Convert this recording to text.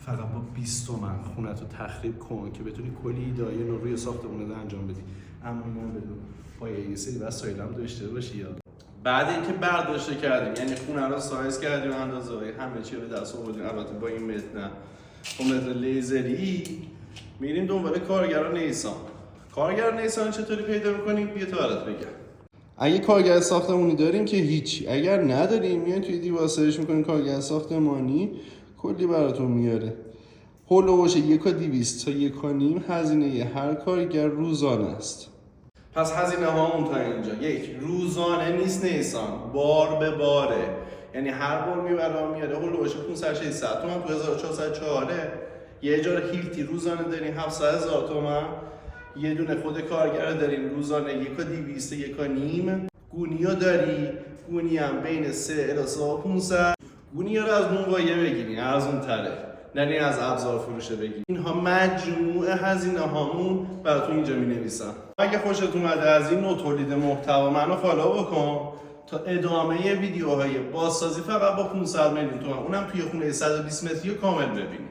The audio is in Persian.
فقط با 20 تومن خونتو تخریب کن که بتونی کلی ایده‌های نو روی ساختمونت انجام بدی. اما اینم بدون باید یه سری وسایل هم داشته باشی. یا بعد اینکه برداشته کردیم، یعنی خونه رو سایز کردیم، اندازه‌های همه چی رو به دست آوردیم، البته با این متر نه، با متر لیزری میریم دنبال کارگر نیسان. کارگر نیسان چطوری پیدا می‌کنیم؟ بیا تا برات بگم. اگه کارگر ساختمانی داریم که هیچی، اگر نداریم میان توی دیوار سرچ می‌کنیم کارگر ساختمانی، کلی براتون میاره. هولوش 1,200 تا 1,5 هزینه هر کارگر روزانه است. پس هزینه هامون تا اینجا، یک، روزانه نیست نیسان، بار به باره، یعنی هر بار میاره هولوش 500-600 تومن تو 1404. یه جار هیلتی روزانه داریم 700,000 تومن، یه دونه خود کارگر داریم روزانه 1,200 تا 1,5. گونیا داری، گونی هم بین 3 الی 3,500. گونیا رو از نونوایه بگیرین، از اون تره، نه از ابزار فروشه بگیرین. اینها مجموعه هزینه هامون براتون اینجا می‌نویسم. اگه خوشت اومده از این نوع تولید محتوا منو فالو بکن تا ادامه ویدیوهای بازسازی فقط با 500 میلیون تومان، اونم توی خونه 120 متری کامل ببینی.